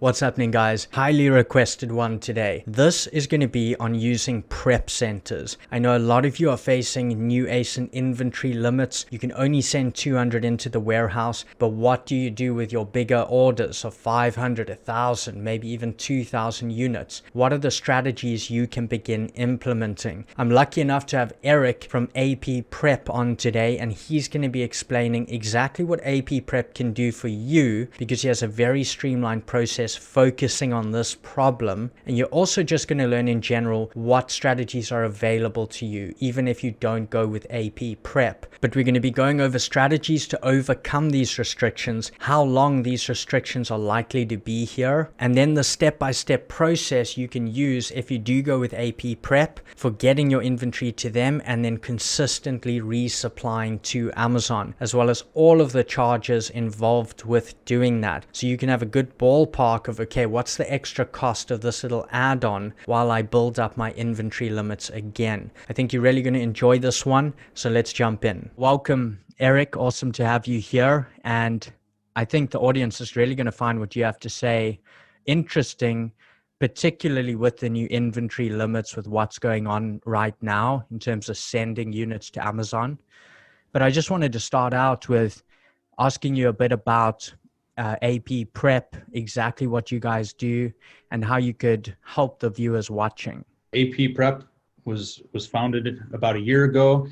What's happening, guys? Highly requested one today. This is going to be on using prep centers. I know a lot of you are facing new ASIN inventory limits. You can only send 200 into the warehouse, but what do you do with your bigger orders of 500, 1,000, maybe even 2,000 units? What are the strategies you can begin implementing? I'm lucky enough to have Eric from AP Prep on today, and he's going to be explaining exactly what AP Prep can do for you because he has a very streamlined process focusing on this problem. And you're also just going to learn in general what strategies are available to you, even if you don't go with AP Prep. But we're going to be going over strategies to overcome these restrictions, how long these restrictions are likely to be here, and then the step-by-step process you can use if you do go with AP Prep for getting your inventory to them and then consistently resupplying to Amazon, as well as all of the charges involved with doing that. So you can have a good ballpark of, okay, what's the extra cost of this little add-on while I build up my inventory limits again. I think you're really going to enjoy this one, so let's jump in. Welcome, Eric. Awesome to have you here. And I think the audience is really going to find what you have to say interesting, particularly with the new inventory limits with what's going on right now in terms of sending units to Amazon. But I just wanted to start out with asking you a bit about AP Prep, exactly what you guys do, and how you could help the viewers watching. AP Prep was founded about a year ago.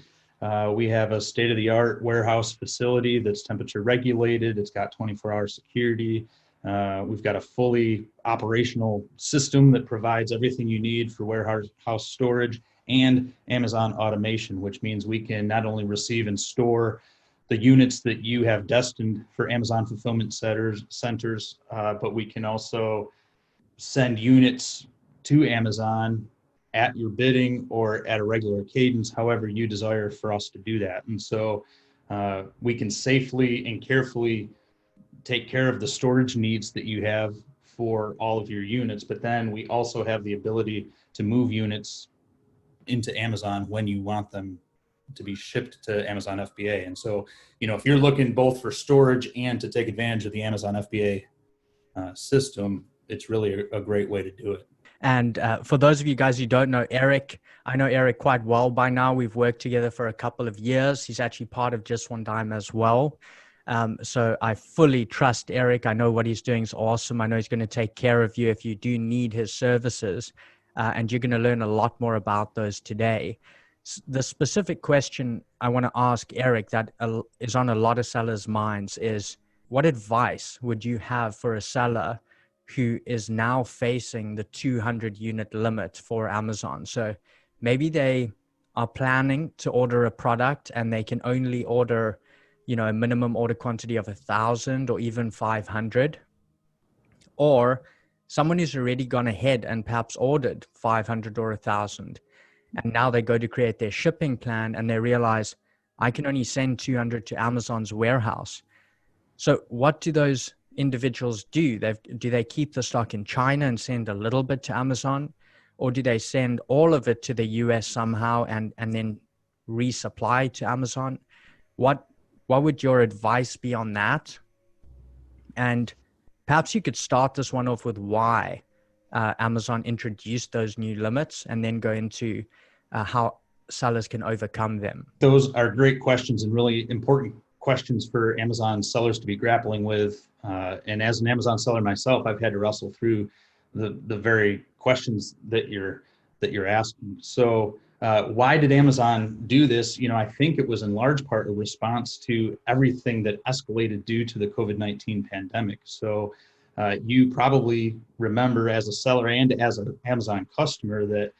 We have a state-of-the-art warehouse facility that's temperature regulated. It's got 24-hour security. We've got a fully operational system that provides everything you need for warehouse storage and Amazon automation, which means we can not only receive and store the units that you have destined for Amazon fulfillment centers, but we can also send units to Amazon at your bidding or at a regular cadence, however you desire for us to do that. And so we can safely and carefully take care of the storage needs that you have for all of your units, but then we also have the ability to move units into Amazon when you want them to be shipped to Amazon FBA. And so, if you're looking both for storage and to take advantage of the Amazon FBA system, it's really a great way to do it. And for those of you guys who don't know Eric, I know Eric quite well by now. We've worked together for a couple of years. He's actually part of Just One Dime as well. So I fully trust Eric. I know what he's doing is awesome. I know he's going to take care of you if you do need his services. And you're going to learn a lot more about those today. The specific question I want to ask Eric that is on a lot of sellers' minds is, what advice would you have for a seller who is now facing the 200 unit limit for Amazon? So maybe they are planning to order a product and they can only order, a minimum order quantity of 1,000 or even 500, or someone who's already gone ahead and perhaps ordered 500 or 1,000. And now they go to create their shipping plan and they realize I can only send 200 to Amazon's warehouse. So what do those individuals do? Do they keep the stock in China and send a little bit to Amazon? Or do they send all of it to the US somehow and then resupply to Amazon? What would your advice be on that? And perhaps you could start this one off with why Amazon introduced those new limits and then go into how sellers can overcome them. Those are great questions and really important questions for Amazon sellers to be grappling with. And as an Amazon seller myself, I've had to wrestle through the very questions that you're asking. So why did Amazon do this? I think it was in large part a response to everything that escalated due to the COVID-19 pandemic. So you probably remember as a seller and as an Amazon customer that,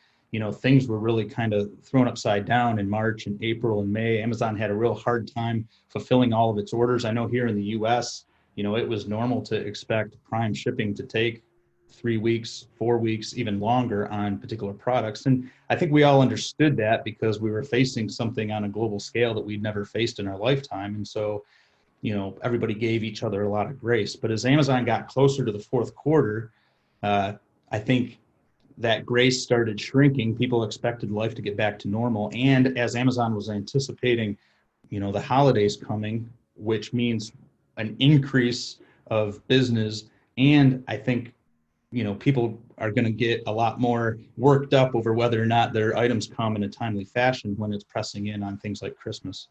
things were really kind of thrown upside down in March and April and May. Amazon had a real hard time fulfilling all of its orders. I know here in the US, it was normal to expect prime shipping to take 3 weeks, 4 weeks, even longer on particular products. And I think we all understood that because we were facing something on a global scale that we'd never faced in our lifetime. And so, everybody gave each other a lot of grace. But as Amazon got closer to the fourth quarter, I think that grace started shrinking. People expected life to get back to normal. And as Amazon was anticipating, the holidays coming, which means an increase of business and I think people are going to get a lot more worked up over whether or not their items come in a timely fashion when it's pressing in on things like Christmas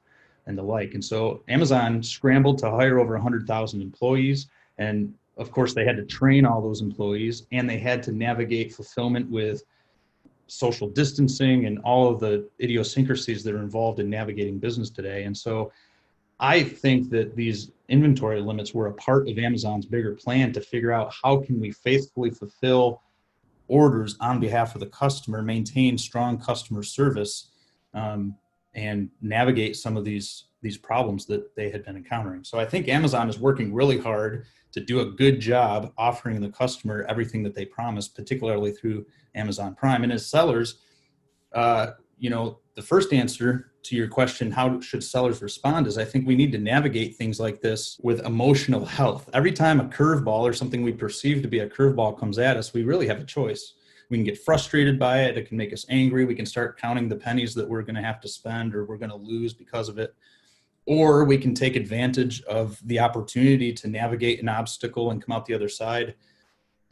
and the like. And so Amazon scrambled to hire over 100,000 employees. And of course, they had to train all those employees, and they had to navigate fulfillment with social distancing and all of the idiosyncrasies that are involved in navigating business today. And so I think that these inventory limits were a part of Amazon's bigger plan to figure out how can we faithfully fulfill orders on behalf of the customer, maintain strong customer service, and navigate some of these problems that they had been encountering. So I think Amazon is working really hard to do a good job offering the customer everything that they promised, particularly through Amazon Prime. And as sellers, the first answer to your question, how should sellers respond, is I think we need to navigate things like this with emotional health. Every time a curveball or something we perceive to be a curveball comes at us, we really have a choice. We can get frustrated by it. It can make us angry. We can start counting the pennies that we're going to have to spend or we're going to lose because of it. Or we can take advantage of the opportunity to navigate an obstacle and come out the other side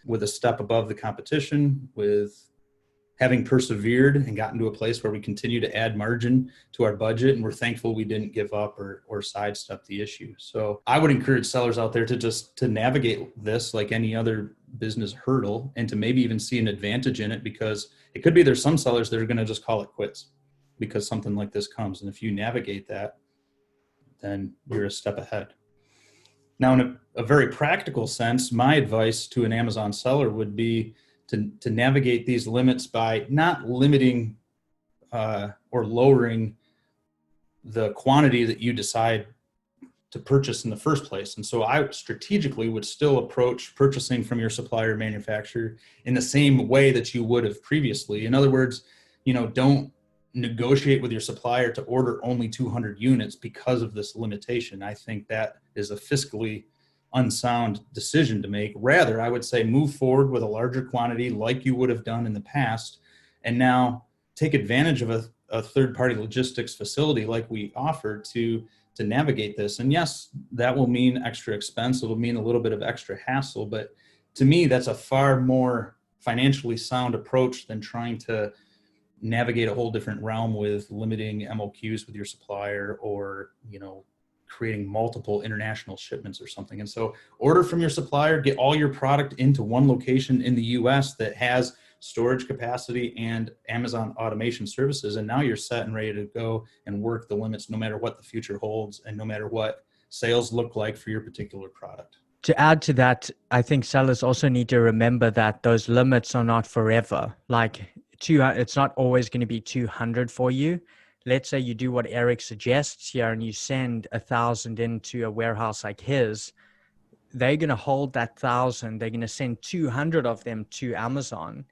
with a step above the competition, with having persevered and gotten to a place where we continue to add margin to our budget, and we're thankful we didn't give up or sidestep the issue. So I would encourage sellers out there to navigate this like any other business hurdle, and to maybe even see an advantage in it, because it could be there's some sellers that are going to just call it quits because something like this comes. And if you navigate that, then you're a step ahead. Now, in a very practical sense, my advice to an Amazon seller would be to navigate these limits by not limiting or lowering the quantity that you decide to purchase in the first place. And so I strategically would still approach purchasing from your supplier manufacturer in the same way that you would have previously. In other words, don't negotiate with your supplier to order only 200 units because of this limitation. I think that is a fiscally unsound decision to make. Rather, I would say move forward with a larger quantity like you would have done in the past, and now take advantage of a third-party logistics facility like we offer to navigate this. And yes, that will mean extra expense. It will mean a little bit of extra hassle, but to me, that's a far more financially sound approach than trying to navigate a whole different realm with limiting MOQs with your supplier, or creating multiple international shipments or something. And so order from your supplier, get all your product into one location in the US that has storage capacity and Amazon automation services. And now you're set and ready to go and work the limits no matter what the future holds and no matter what sales look like for your particular product. To add to that, I think sellers also need to remember that those limits are not forever. It's not always going to be 200 for you. Let's say you do what Eric suggests here and you send 1,000 into a warehouse like his. They're going to hold that 1,000. They're going to send 200 of them to Amazon.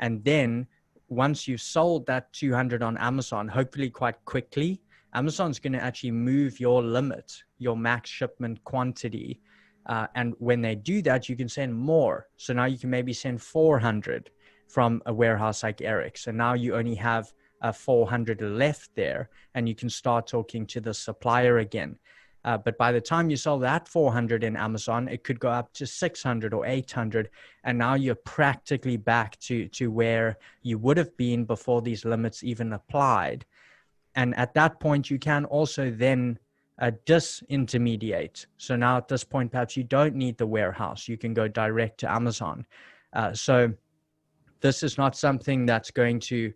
And then once you've sold that 200 on Amazon, hopefully quite quickly, Amazon's going to actually move your limit, your max shipment quantity. And when they do that, you can send more. So now you can maybe send 400 from a warehouse like Eric's. And now you only have 400 left there, and you can start talking to the supplier again. But by the time you sell that 400 in Amazon, it could go up to 600 or 800. And now you're practically back to where you would have been before these limits even applied. And at that point, you can also then disintermediate. So now at this point, perhaps you don't need the warehouse. You can go direct to Amazon. So this is not something that's going to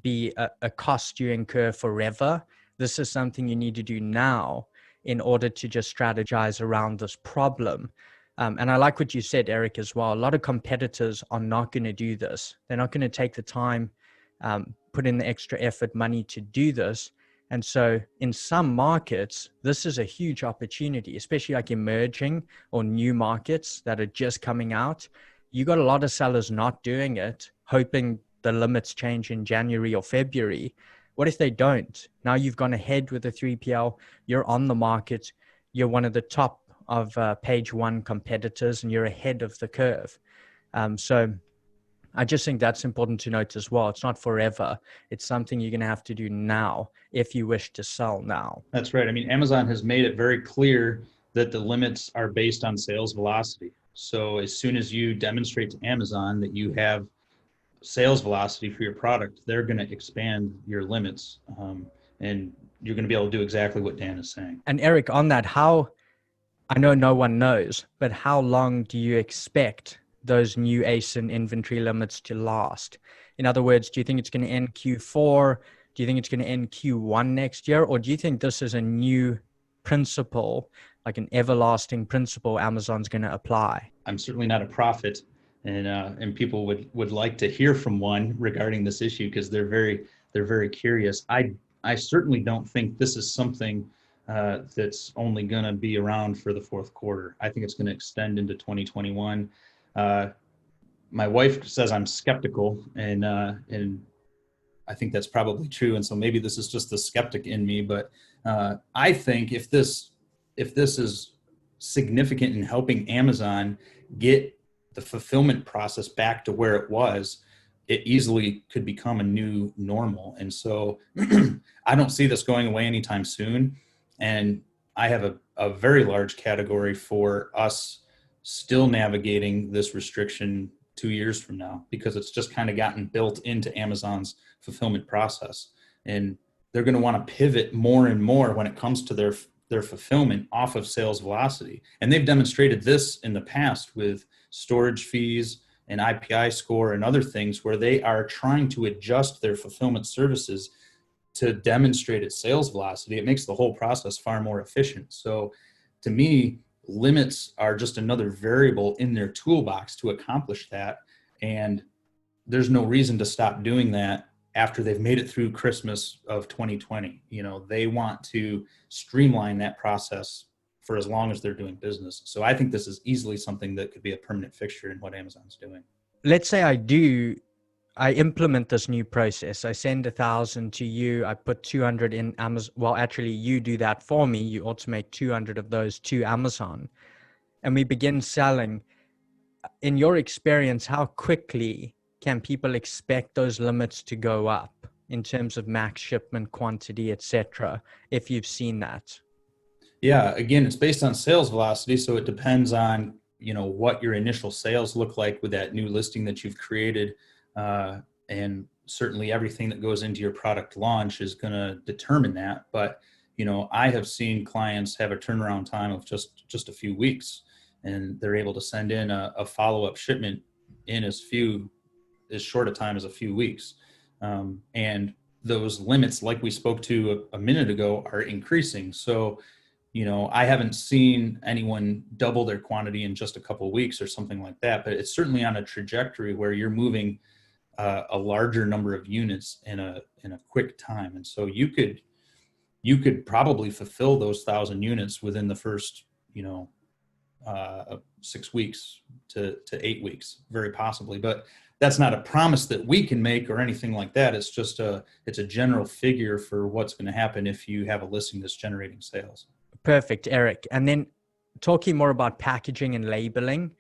be a cost you incur forever. This is something you need to do now in order to just strategize around this problem. And I like what you said, Eric, as well. A lot of competitors are not going to do this. They're not going to take the time, put in the extra effort, money to do this. And so in some markets, this is a huge opportunity, especially like emerging or new markets that are just coming out. You got a lot of sellers not doing it, hoping the limits change in January or February. What if they don't? Now you've gone ahead with the 3PL, you're on the market, you're one of the top of page one competitors, and you're ahead of the curve. So I just think that's important to note as well. It's not forever. It's something you're going to have to do now if you wish to sell now. That's right. I mean, Amazon has made it very clear that the limits are based on sales velocity. So as soon as you demonstrate to Amazon that you have sales velocity for your product, they're going to expand your limits, and you're going to be able to do exactly what Dan is saying. And Eric, on that, I know no one knows, but how long do you expect those new ASIN inventory limits to last? In other words, do you think it's going to end Q4? Do you think it's going to end Q1 next year? Or do you think this is a new principle, like an everlasting principle Amazon's going to apply? I'm certainly not a prophet, and people would like to hear from one regarding this issue because they're very curious. I certainly don't think this is something that's only going to be around for the fourth quarter. I think it's going to extend into 2021. My wife says I'm skeptical, and I think that's probably true. And so maybe this is just the skeptic in me, but I think if this is significant in helping Amazon get the fulfillment process back to where it was, it easily could become a new normal. And so I don't see this going away anytime soon. And I have a very large category for us still navigating this restriction 2 years from now, because it's just kind of gotten built into Amazon's fulfillment process. And they're going to want to pivot more and more when it comes to their fulfillment off of sales velocity. And they've demonstrated this in the past with storage fees and IPI score and other things where they are trying to adjust their fulfillment services to demonstrate its sales velocity. It makes the whole process far more efficient. So to me, limits are just another variable in their toolbox to accomplish that. And there's no reason to stop doing that after they've made it through Christmas of 2020. They want to streamline that process for as long as they're doing business. So I think this is easily something that could be a permanent fixture in what Amazon's doing. Let's say I implement this new process. I send 1,000 to you. I put 200 in Amazon. Well, actually, you do that for me. You automate 200 of those to Amazon, and we begin selling. In your experience, how quickly can people expect those limits to go up in terms of max shipment quantity, etc., if you've seen that? Yeah, again, it's based on sales velocity, so it depends on what your initial sales look like with that new listing that you've created, and certainly everything that goes into your product launch is going to determine that. But I have seen clients have a turnaround time of just a few weeks, and they're able to send in a follow-up shipment in as short a time as a few weeks, and those limits, like we spoke to a minute ago, are increasing. So I haven't seen anyone double their quantity in just a couple of weeks or something like that, but it's certainly on a trajectory where you're moving a larger number of units in a quick time. And so you could probably fulfill those 1,000 units within the first 6 weeks to 8 weeks, very possibly. But that's not a promise that we can make or anything like that. It's just it's a general figure for what's going to happen if you have a listing that's generating sales. Perfect, Eric. And then talking more about packaging and labeling,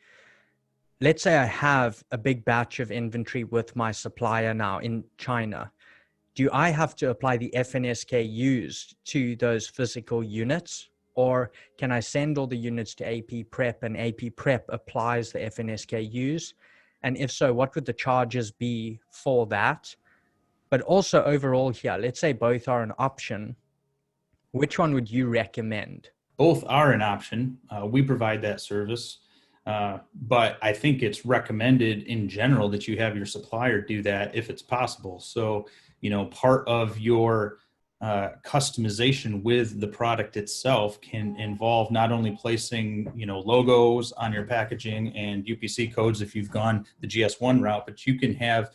let's say I have a big batch of inventory with my supplier now in China. Do I have to apply the FNSK used to those physical units? Or can I send all the units to AP Prep and AP Prep applies the FNSK use? And if so, what would the charges be for that? But also overall here, let's say both are an option. Which one would you recommend? Both are an option. We provide that service. But I think it's recommended in general that you have your supplier do that if it's possible. So, part of your customization with the product itself can involve not only placing, logos on your packaging and UPC codes if you've gone the GS1 route, but you can have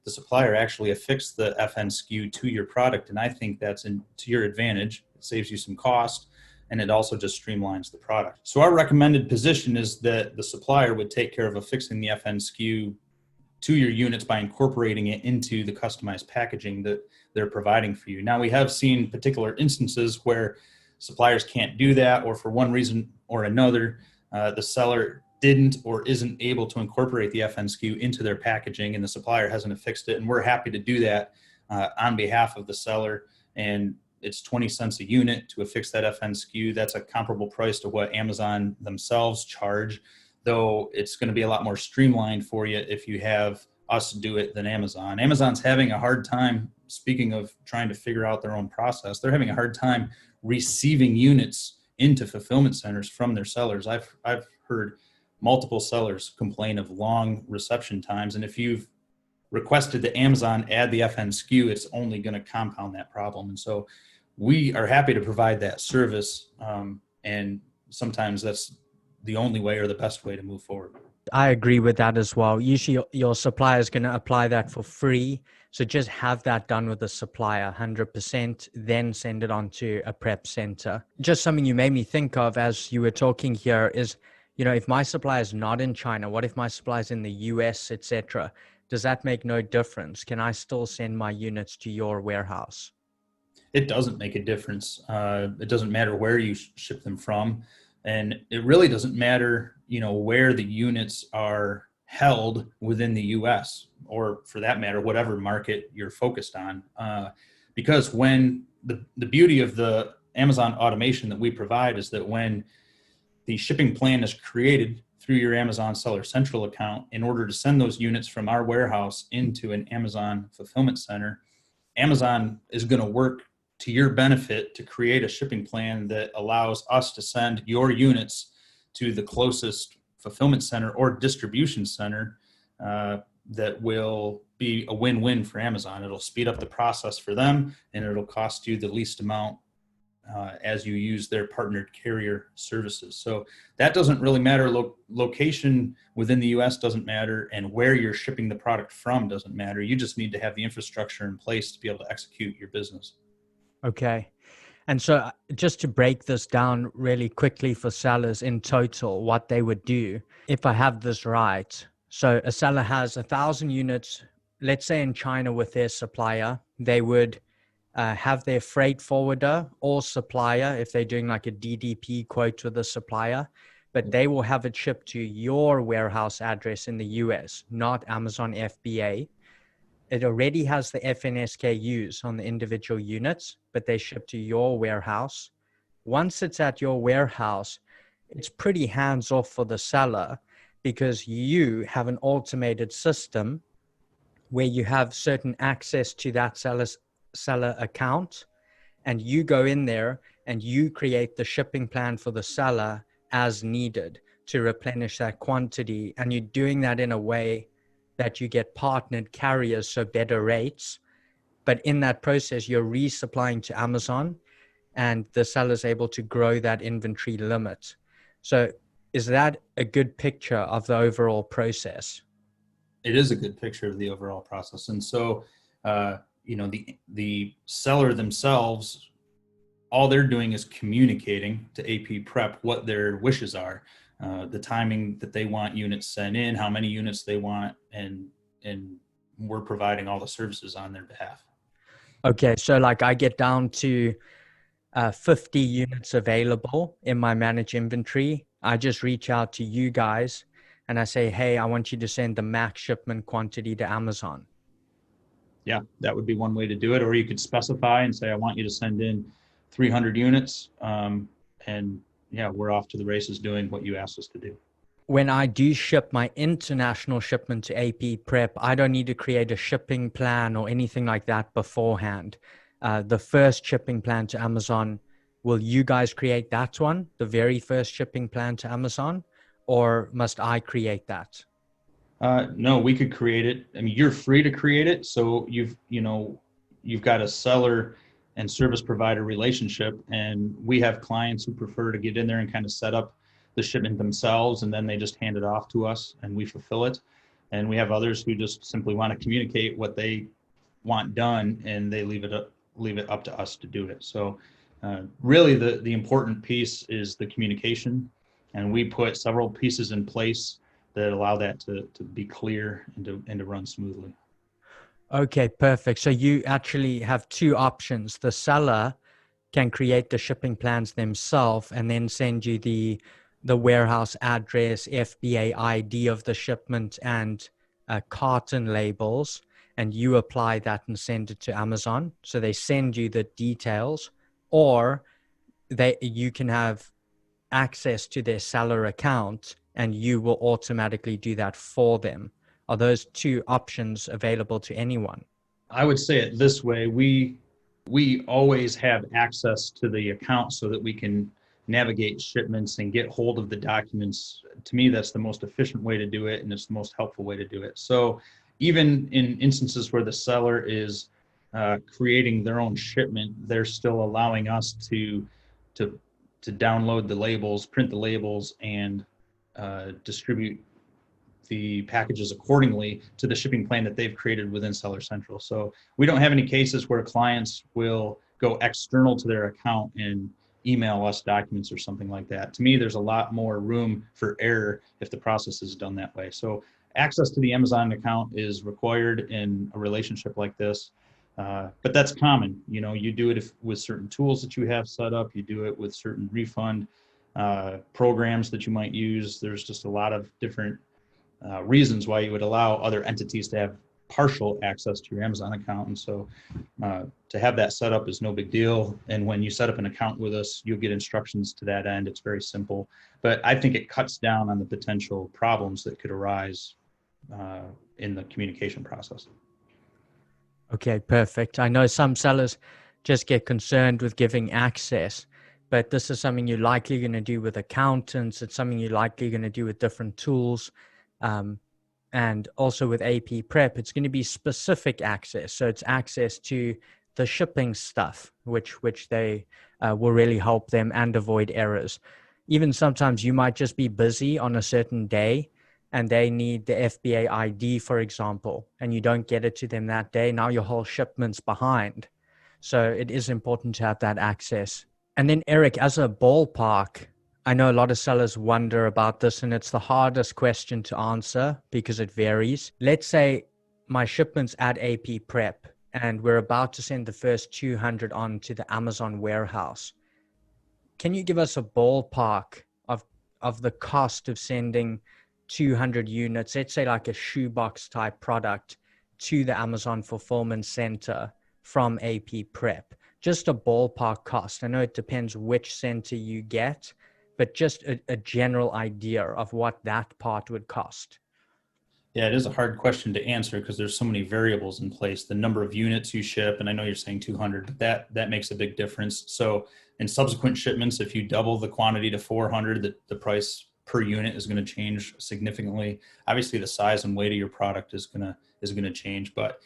the supplier actually affix the FN SKU to your product. And I think that's to your advantage. It saves you some cost, and it also just streamlines the product. So our recommended position is that the supplier would take care of affixing the FN SKU to your units by incorporating it into the customized packaging that they're providing for you. Now, we have seen particular instances where suppliers can't do that, or for one reason or another, the seller didn't or isn't able to incorporate the FN SKU into their packaging, and the supplier hasn't affixed it. And we're happy to do that on behalf of the seller. And it's 20 cents a unit to affix that FN SKU. That's a comparable price to what Amazon themselves charge though it's going to be a lot more streamlined for you if you have us do it than Amazon. Amazon's having a hard time, speaking of trying to figure out their own process, they're having a hard time receiving units into fulfillment centers from their sellers. I've heard multiple sellers complain of long reception times. And if you've requested that Amazon add the FN SKU, it's only going to compound that problem. And so we are happy to provide that service. And sometimes that's the only way or the best way to move forward. I agree with that as well. Usually your supplier is going to apply that for free. So just have that done with the supplier 100%, then send it on to a prep center. Just something you made me think of as you were talking here is, if my supplier is not in China, what if my supplier is in the US, etc.? Does that make no difference? Can I still send my units to your warehouse? It doesn't make a difference. It doesn't matter where you ship them from. And it really doesn't matter, where the units are held within the US, or for that matter, whatever market you're focused on. Because when the beauty of the Amazon automation that we provide is that when the shipping plan is created through your Amazon Seller Central account, in order to send those units from our warehouse into an Amazon fulfillment center, Amazon is going to work to your benefit to create a shipping plan that allows us to send your units to the closest fulfillment center or distribution center that will be a win-win for Amazon. It'll speed up the process for them, and it'll cost you the least amount as you use their partnered carrier services. So that doesn't really matter. Location within the US doesn't matter, and where you're shipping the product from doesn't matter. You just need to have the infrastructure in place to be able to execute your business. Okay. And so just to break this down really quickly for sellers in total, what they would do, if I have this right. So a seller has 1,000 units, let's say in China with their supplier, they would have their freight forwarder or supplier, if they're doing like a DDP quote with the supplier, but they will have it shipped to your warehouse address in the US, not Amazon FBA. It already has the FNSKUs on the individual units, but they ship to your warehouse. Once it's at your warehouse, it's pretty hands-off for the seller because you have an automated system where you have certain access to that seller account, and you go in there and you create the shipping plan for the seller as needed to replenish that quantity. And you're doing that in a way that you get partnered carriers, so better rates. But in that process, you're resupplying to Amazon, and the seller is able to grow that inventory limit. So is that a good picture of the overall process? It is a good picture of the overall process. And so, the seller themselves, all they're doing is communicating to AP Prep what their wishes are. The timing that they want units sent in, how many units they want, and we're providing all the services on their behalf. Okay, so like I get down to 50 units available in my managed inventory. I just reach out to you guys and I say, hey, I want you to send the max shipment quantity to Amazon. Yeah, that would be one way to do it. Or you could specify and say, I want you to send in 300 units. And yeah, we're off to the races doing what you asked us to do. When I do ship my international shipment to AP Prep, I don't need to create a shipping plan or anything like that beforehand. The first shipping plan to Amazon, will you guys create that one, the very first shipping plan to Amazon, or must I create that? No, we could create it. I mean, you're free to create it. So you've got a seller and service provider relationship, and we have clients who prefer to get in there and kind of set up the shipment themselves, and then they just hand it off to us and we fulfill it. And we have others who just simply want to communicate what they want done, and they leave it up to us to do it. So really the important piece is the communication, and we put several pieces in place that allow that to be clear and to run smoothly. Okay, perfect. So you actually have two options. The seller can create the shipping plans themselves and then send you the warehouse address, FBA ID of the shipment, and carton labels, and you apply that and send it to Amazon. So they send you the details, or you can have access to their seller account and you will automatically do that for them? Are those two options available to anyone? I would say it this way. We always have access to the account so that we can navigate shipments and get hold of the documents. To me, that's the most efficient way to do it, and it's the most helpful way to do it. So even in instances where the seller is creating their own shipment, they're still allowing us to to download the labels, print the labels, and distribute the packages accordingly to the shipping plan that they've created within Seller Central. So we don't have any cases where clients will go external to their account and email us documents or something like that. To me, there's a lot more room for error if the process is done that way. So access to the Amazon account is required in a relationship like this. But that's common. You know, you do it with certain tools that you have set up. You do it with certain refund programs that you might use. There's just a lot of different reasons why you would allow other entities to have partial access to your Amazon account. And so to have that set up is no big deal. And when you set up an account with us, you'll get instructions to that end. It's very simple, but I think it cuts down on the potential problems that could arise in the communication process. Okay, perfect. I know some sellers just get concerned with giving access, but this is something you're likely going to do with accountants. It's something you're likely going to do with different tools. And also with AP Prep, it's going to be specific access. So it's access to the shipping stuff, which they will really help them and avoid errors. Even sometimes you might just be busy on a certain day and they need the FBA ID, for example, and you don't get it to them that day. Now your whole shipment's behind. So it is important to have that access. And then Eric, as a ballpark, I know a lot of sellers wonder about this, and it's the hardest question to answer because it varies. Let's say my shipment's at AP Prep and we're about to send the first 200 on to the Amazon warehouse. Can you give us a ballpark of the cost of sending 200 units, let's say like a shoebox type product, to the Amazon fulfillment center from AP Prep? Just a ballpark cost. I know it depends which center you get, but just a general idea of what that part would cost. Yeah, it is a hard question to answer because there's so many variables in place. The number of units you ship, and I know you're saying 200, but that makes a big difference. So in subsequent shipments, if you double the quantity to 400, the price per unit is going to change significantly. Obviously, the size and weight of your product is going to change. But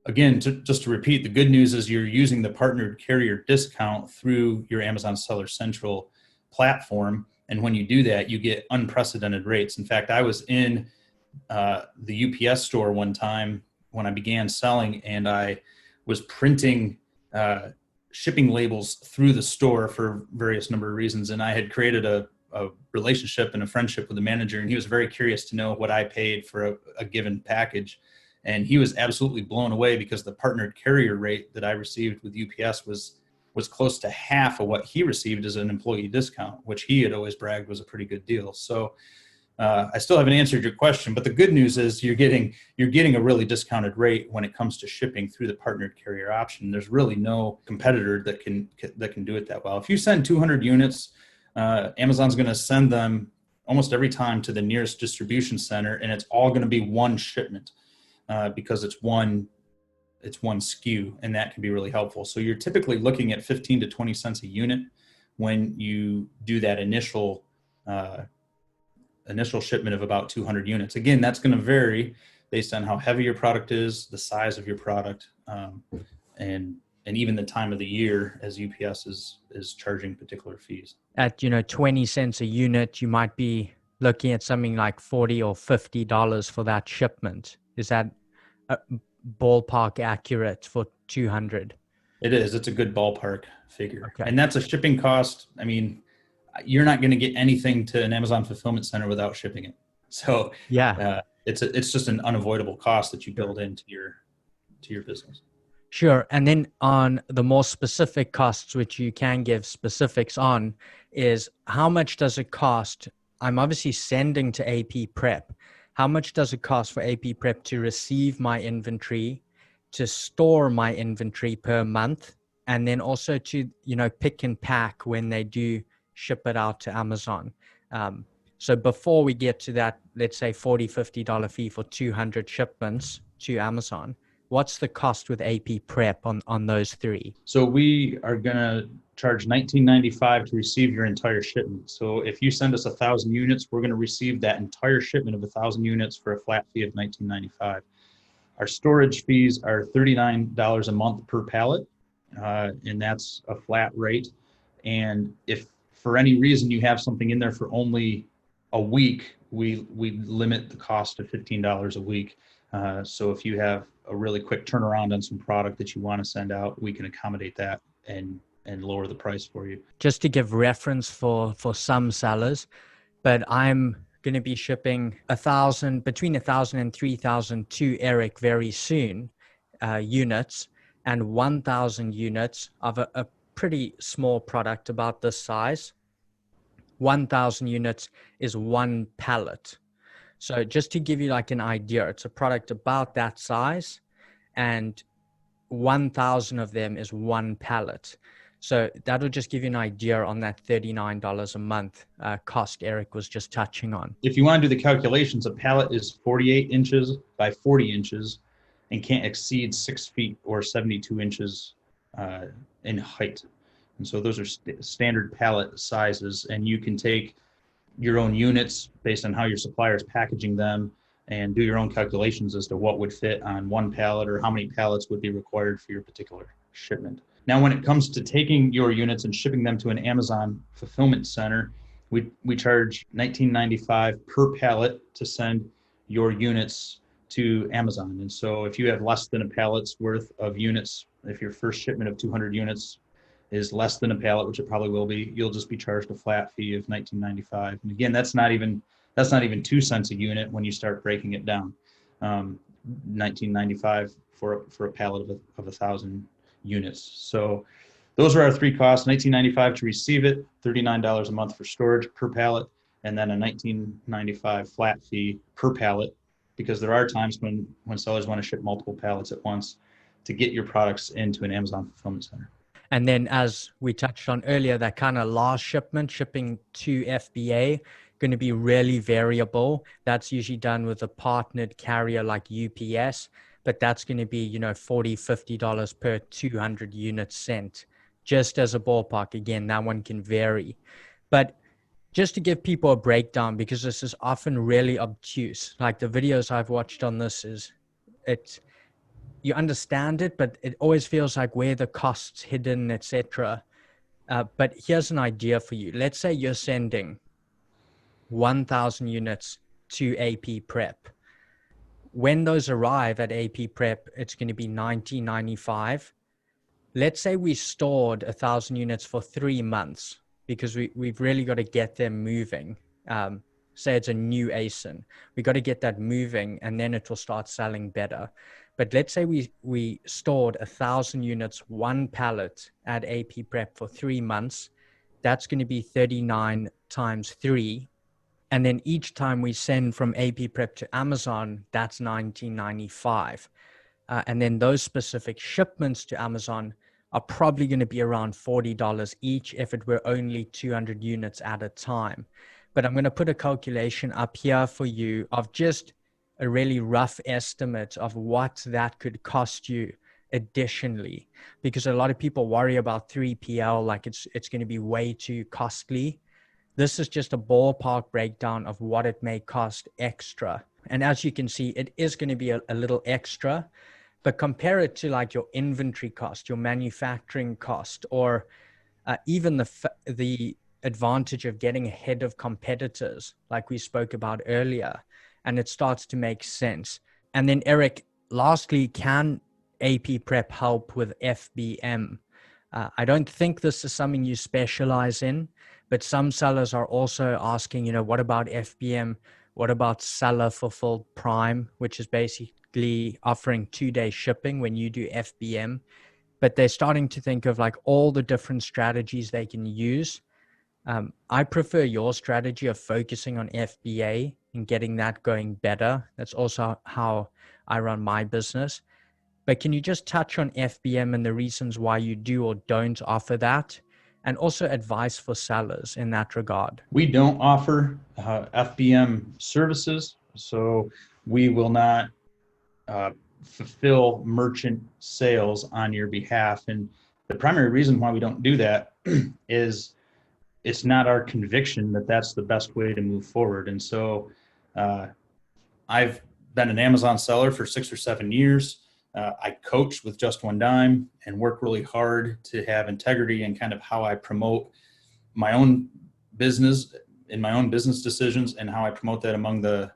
again, just to repeat, the good news is you're using the partnered carrier discount through your Amazon Seller Central platform. And when you do that, you get unprecedented rates. In fact, I was in the UPS store one time when I began selling, and I was printing shipping labels through the store for various number of reasons. And I had created a relationship and a friendship with the manager, and he was very curious to know what I paid for a given package. And he was absolutely blown away because the partnered carrier rate that I received with UPS was close to half of what he received as an employee discount, which he had always bragged was a pretty good deal. So I still haven't answered your question, but the good news is you're getting a really discounted rate when it comes to shipping through the partnered carrier option. There's really no competitor that can do it that well. If you send 200 units, Amazon's going to send them almost every time to the nearest distribution center, and it's all going to be one shipment because it's one SKU, and that can be really helpful. So you're typically looking at 15 to 20 cents a unit when you do that initial shipment of about 200 units. Again, that's going to vary based on how heavy your product is, the size of your product, and even the time of the year, as UPS is charging particular fees. At 20 cents a unit, you might be looking at something like $40 or $50 for that shipment. Is that ballpark accurate for 200? It is. It's a good ballpark figure. Okay. And that's a shipping cost. I mean, you're not going to get anything to an Amazon fulfillment center without shipping it. So yeah, it's just an unavoidable cost that you build into your business. Sure. And then on the more specific costs, which you can give specifics on, is how much does it cost? I'm obviously sending to AP Prep. How much does it cost for AP Prep to receive my inventory, to store my inventory per month, and then also to, pick and pack when they do ship it out to Amazon? So before we get to that, let's say $40-50 fee for 200 shipments to Amazon, what's the cost with AP Prep on those three? So we are gonna charge $19.95 to receive your entire shipment. So if you send us 1,000 units, we're gonna receive that entire shipment of 1,000 units for a flat fee of $19.95. Our storage fees are $39 a month per pallet, and that's a flat rate. And if for any reason you have something in there for only a week, we limit the cost to $15 a week. So if you have a really quick turnaround on some product that you want to send out, we can accommodate that and lower the price for you. Just to give reference for some sellers, but I'm going to be shipping between 1,000 and 3,000 to Eric very soon, units, and 1,000 units of a pretty small product about this size. 1,000 units is one pallet. So just to give you like an idea, it's a product about that size, and 1,000 of them is one pallet. So that'll just give you an idea on that $39 a month cost Eric was just touching on. If you want to do the calculations, a pallet is 48 inches by 40 inches and can't exceed 6 feet or 72 inches in height. And so those are standard pallet sizes, and you can take your own units based on how your supplier is packaging them and do your own calculations as to what would fit on one pallet or how many pallets would be required for your particular shipment. Now, when it comes to taking your units and shipping them to an Amazon fulfillment center, we charge $19.95 per pallet to send your units to Amazon. And so if you have less than a pallet's worth of units, if your first shipment of 200 units is less than a pallet, which it probably will be, you'll just be charged a flat fee of $19.95. And again, that's not even 2 cents a unit when you start breaking it down. $19.95 for a pallet of 1,000 units. So those are our three costs: $19.95 to receive it, $39 a month for storage per pallet, and then a $19.95 flat fee per pallet, because there are times when sellers want to ship multiple pallets at once to get your products into an Amazon fulfillment center. And then, as we touched on earlier, that kind of last shipment, shipping to FBA, going to be really variable. That's usually done with a partnered carrier like UPS, but that's going to be, $40-50 per 200 units sent, just as a ballpark. Again, that one can vary. But just to give people a breakdown, because this is often really obtuse, like the videos I've watched on this you understand it, but it always feels like where the costs hidden, etc. But here's an idea for you. Let's say you're sending 1,000 units to AP Prep. When those arrive at AP Prep, it's going to be $19.95. Let's say we stored 1,000 units for 3 months because we've really got to get them moving. Say it's a new ASIN. We got to get that moving, and then it will start selling better. But let's say we stored 1,000 units, one pallet at AP Prep for 3 months. That's going to be 39 times 3. And then each time we send from AP Prep to Amazon, that's $19.95. And then those specific shipments to Amazon are probably going to be around $40 each if it were only 200 units at a time. But I'm going to put a calculation up here for you of just a really rough estimate of what that could cost you additionally, because a lot of people worry about 3PL like it's going to be way too costly. This is just a ballpark breakdown of what it may cost extra. And as you can see, it is going to be a little extra, but compare it to like your inventory cost, your manufacturing cost, or even the advantage of getting ahead of competitors like we spoke about earlier, and it starts to make sense. And then Eric, lastly, can AP Prep help with FBM? I don't think this is something you specialize in, but some sellers are also asking, what about FBM? What about seller fulfilled prime, which is basically offering 2-day shipping when you do FBM? But they're starting to think of like all the different strategies they can use. I prefer your strategy of focusing on FBA and getting that going better. That's also how I run my business. But can you just touch on FBM and the reasons why you do or don't offer that? and also advice for sellers in that regard? We don't offer FBM services, so we will not uh, fulfill merchant sales on your behalf. And the primary reason why we don't do that is it's not our conviction that that's the best way to move forward. And so uh, I've been an Amazon seller for 6 or 7 years. I coach with Just One Dime and work really hard to have integrity in kind of how I promote my own business in my own business decisions and how I promote that among the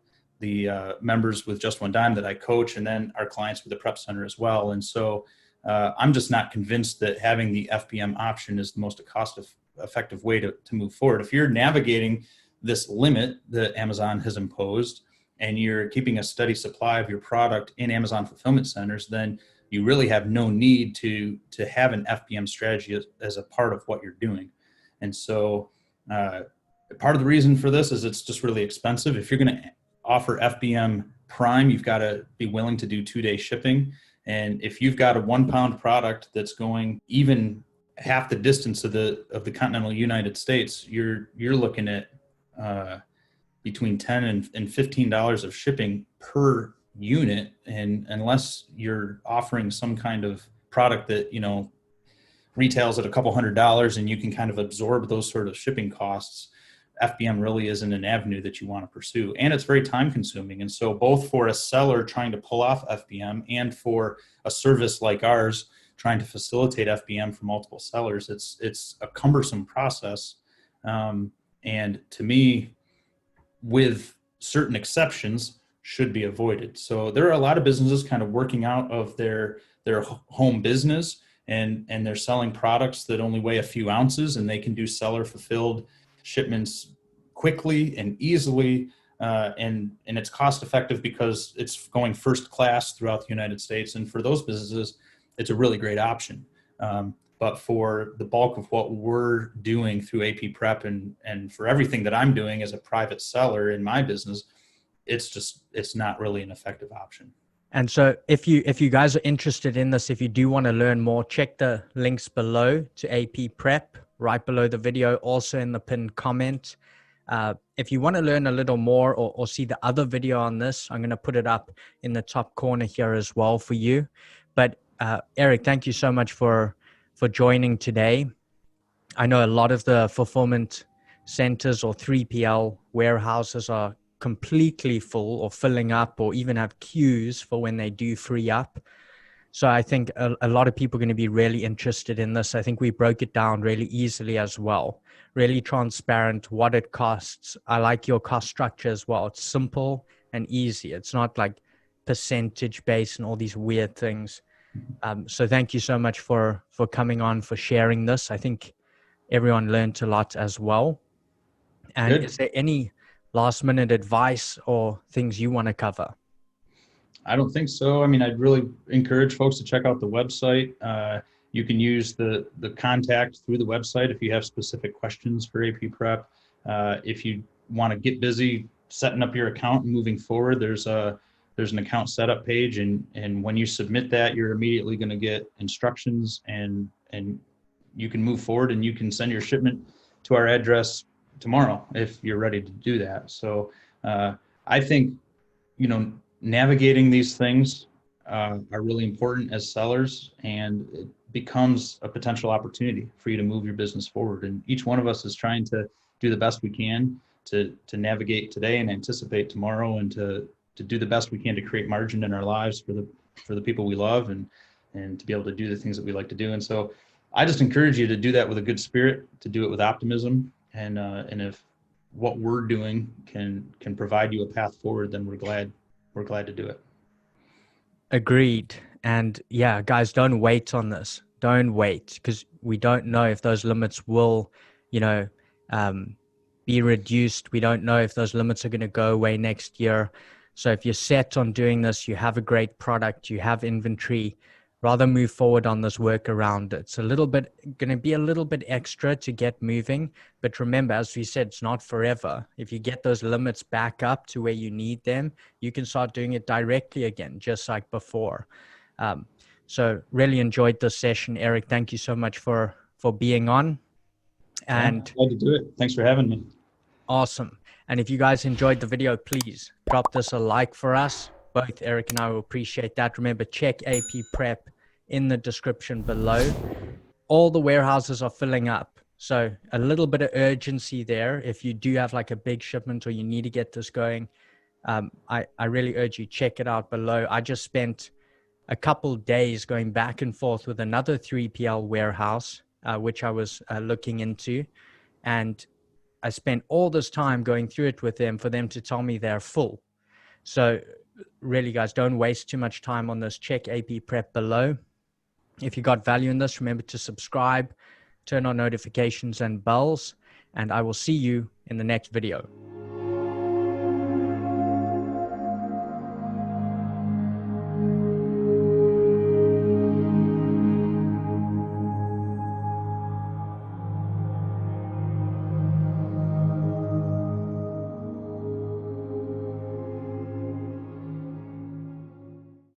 members with Just One Dime that I coach, and then our clients with the Prep Center as well. And so I'm just not convinced that having the FBM option is the most effective way to move forward. If you're navigating this limit that Amazon has imposed and you're keeping a steady supply of your product in Amazon fulfillment centers, then you really have no need to have an FBM strategy as a part of what you're doing. And so part of the reason for this is it's just really expensive. If you're going to offer FBM Prime, you've got to be willing to do 2-day shipping. And if you've got a 1-pound product that's going even half the distance of the continental United States, you're looking at between $10 and $15 of shipping per unit. And unless you're offering some kind of product that, retails at a couple $100s and you can kind of absorb those sort of shipping costs, FBM really isn't an avenue that you want to pursue. And it's very time consuming. And so both for a seller trying to pull off FBM and for a service like ours trying to facilitate FBM for multiple sellers, it's a cumbersome process. And to me, with certain exceptions, should be avoided. So there are a lot of businesses kind of working out of their home business, and they're selling products that only weigh a few ounces, and they can do seller fulfilled shipments quickly and easily, and it's cost effective because it's going first class throughout the United States. And for those businesses, it's a really great option. But for the bulk of what we're doing through AP Prep and for everything that I'm doing as a private seller in my business, it's not really an effective option. And so if you guys are interested in this, if you do want to learn more, check the links below to AP Prep, right below the video, also in the pinned comment. If you want to learn a little more or see the other video on this, I'm going to put it up in the top corner here as well for you. But Eric, thank you so much for joining today. I know a lot of the fulfillment centers or 3PL warehouses are completely full or filling up or even have queues for when they do free up. So I think a lot of people are going to be really interested in this. I think we broke it down really easily as well, really transparent, what it costs. I like your cost structure as well. It's simple and easy. It's not like percentage based and all these weird things. So thank you so much for coming on, for sharing this. I think everyone learned a lot as well. And Good. Is there any last minute advice or things you want to cover? I don't think so. I mean, I'd really encourage folks to check out the website. You can use the contact through the website if you have specific questions for AP Prep. If you want to get busy setting up your account and moving forward, there's an account setup page, and when you submit that, you're immediately going to get instructions, and you can move forward and you can send your shipment to our address tomorrow if you're ready to do that. So I think, navigating these things are really important as sellers, and it becomes a potential opportunity for you to move your business forward. And each one of us is trying to do the best we can to navigate today and anticipate tomorrow, and to do the best we can to create margin in our lives for the people we love, and to be able to do the things that we like to do. And so I just encourage you to do that with a good spirit, to do it with optimism. And if what we're doing can provide you a path forward, then we're glad to do it. Agreed. And yeah, guys, don't wait on this. Don't wait, because we don't know if those limits will, be reduced. We don't know if those limits are going to go away next year. So if you're set on doing this, you have a great product, you have inventory, rather move forward on this workaround. It's going to be a little bit extra to get moving. But remember, as we said, it's not forever. If you get those limits back up to where you need them, you can start doing it directly again, just like before. So really enjoyed this session, Eric. Thank you so much for being on. Yeah, And glad to do it. Thanks for having me. awesome. And if you guys enjoyed the video, please drop this a like for us. Both Eric and I will appreciate that. Remember, check AP Prep in the description below. All the warehouses are filling up. So a little bit of urgency there. If you do have like a big shipment or you need to get this going, I really urge you, check it out below. I just spent a couple days going back and forth with another 3PL warehouse, which I was looking into. And I spent all this time going through it with them for them to tell me they're full. So really, guys, don't waste too much time on this. Check AP Prep below. If you got value in this, remember to subscribe, turn on notifications and bells, and I will see you in the next video.